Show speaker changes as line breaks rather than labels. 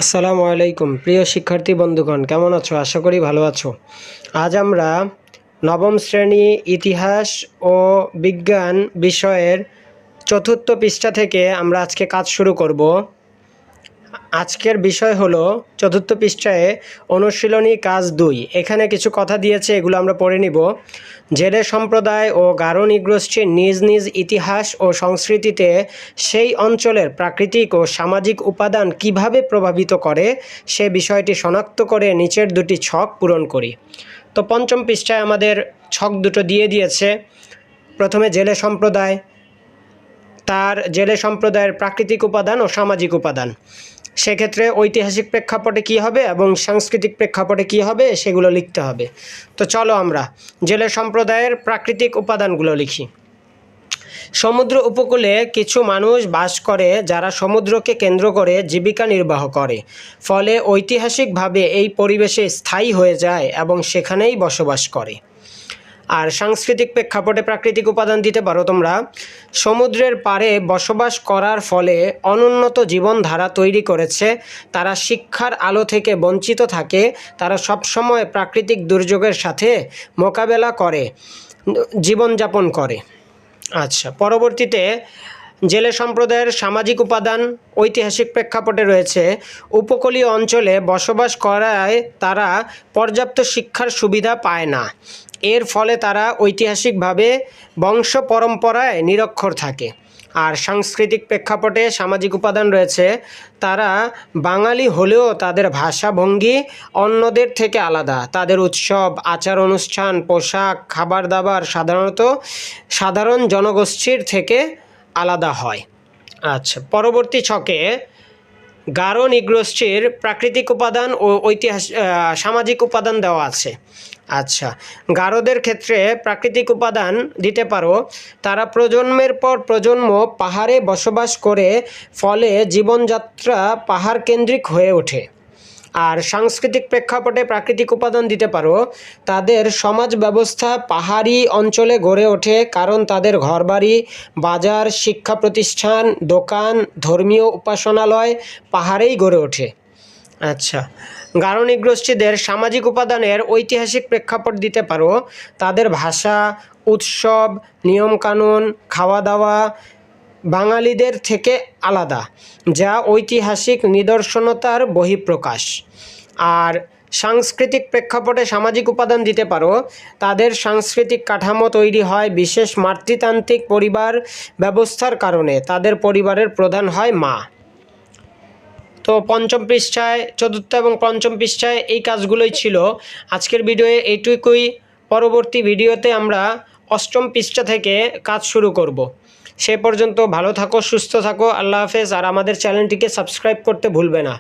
আসসালামু আলাইকুম প্রিয় শিক্ষার্থী বন্ধুগণ, কেমন আছো? আশা করি ভালো আছো। আজ আমরা নবম শ্রেণী ইতিহাস ও বিজ্ঞান বিষয়ের চতুর্থ পৃষ্ঠা থেকে আমরা আজকে কাজ শুরু করব। আজকের বিষয় হলো চতুর্থ পৃষ্ঠায় অনুশীলনী কাজ 2। এখানে কিছু কথা দিয়েছে, এগুলো আমরা পড়ে নিব। জেলে সম্প্রদায় ও গারো নৃগোষ্ঠীর নিজ নিজ ইতিহাস ও সংস্কৃতিতে সেই অঞ্চলের প্রাকৃতিক ও সামাজিক উপাদান কিভাবে প্রভাবিত করে সে বিষয়টি শনাক্ত করে নিচের দুটি ছক পূরণ করি। তো পঞ্চম পৃষ্ঠায় আমাদের ছক দুটো দিয়ে দিয়েছে। প্রথমে জেলে সম্প্রদায়, তার জেলে সম্প্রদায়ের প্রাকৃতিক উপাদান ও সামাজিক উপাদান, সেক্ষেত্রে ঐতিহাসিক প্রেক্ষাপটে কী হবে এবং সাংস্কৃতিক প্রেক্ষাপটে কী হবে সেগুলো লিখতে হবে। তো চলো আমরা জেলে সম্প্রদায়ের প্রাকৃতিক উপাদানগুলো লিখি। সমুদ্র উপকূলে কিছু মানুষ বাস করে যারা সমুদ্রকে কেন্দ্র করে জীবিকা নির্বাহ করে, ফলে ঐতিহাসিকভাবে এই পরিবেশে স্থায়ী হয়ে যায় এবং সেখানেই বসবাস করে। আর সাংস্কৃতিক প্রেক্ষাপটে প্রাকৃতিক উপাদান দিতে পারো তোমরা। সমুদ্রের পাড়ে বসবাস করার ফলে অনুন্নত জীবনধারা তৈরি করেছে, তারা শিক্ষার আলো থেকে বঞ্চিত থাকে, তারা সবসময় প্রাকৃতিক দুর্যোগের সাথে মোকাবেলা করে জীবনযাপন করে। আচ্ছা, পরবর্তীতে জেলে সম্প্রদায়ের সামাজিক উপাদান ঐতিহাসিক প্রেক্ষাপটে রয়েছে। উপকূলীয় অঞ্চলে বসবাস করায় তারা পর্যাপ্ত শিক্ষার সুবিধা পায় না, এর ফলে তারা ঐতিহাসিকভাবে বংশ পরম্পরায় নিরক্ষর থাকে। আর সাংস্কৃতিক প্রেক্ষাপটে সামাজিক উপাদান রয়েছে, তারা বাঙালি হলেও তাদের ভাষা ভঙ্গি অন্যদের থেকে আলাদা, তাদের উৎসব আচার অনুষ্ঠান পোশাক খাবার দাবার সাধারণত সাধারণ জনগোষ্ঠীর থেকে আলাদা হয়। আচ্ছা, পরবর্তী ছকে গারো নৃগোষ্ঠীর প্রাকৃতিক উপাদান ও সামাজিক উপাদান দেওয়া আছে। আচ্ছা, গারোদের ক্ষেত্রে প্রাকৃতিক উপাদান দিতে পারো, তারা প্রজন্মের পর প্রজন্ম পাহাড়ে বসবাস করে, ফলে জীবনযাত্রা পাহাড় কেন্দ্রিক হয়ে ওঠে। আর সাংস্কৃতিক প্রেক্ষাপটে প্রাকৃতিক উপাদান দিতে পারো, তাদের সমাজ ব্যবস্থা পাহাড়ি অঞ্চলে গড়ে ওঠে, কারণ তাদের ঘরবাড়ি বাজার শিক্ষা প্রতিষ্ঠান দোকান ধর্মীয় উপাসনালয় পাহাড়েই গড়ে ওঠে। আচ্ছা, গারো নৃগোষ্ঠীদের সামাজিক উপাদানের ঐতিহাসিক প্রেক্ষাপট দিতে পারো, তাদের ভাষা উৎসব নিয়মকানুন খাওয়া দাওয়া বাঙালিদের থেকে আলাদা, যা ঐতিহাসিক নিদর্শনতার বহিঃপ্রকাশ। আর সাংস্কৃতিক প্রেক্ষাপটে সামাজিক উপাদান দিতে পারো, তাদের সাংস্কৃতিক কাঠামো তৈরি হয় বিশেষ মাতৃতান্ত্রিক পরিবার ব্যবস্থার কারণে, তাদের পরিবারের প্রধান হয় মা। তো পঞ্চম পৃষ্ঠায় চতুর্থ এবং পঞ্চম পৃষ্ঠায় এই কাজগুলোই ছিল। আজকের ভিডিওয়ে এইটুকুই। পরবর্তী ভিডিওতে আমরা অষ্টম পৃষ্ঠা থেকে কাজ শুরু করব। সে পর্যন্ত ভালো থাকো, সুস্থ থাকো, আল্লাহ হাফেজ। আর আমাদের চ্যানেলটিকে সাবস্ক্রাইব করতে ভুলবে না।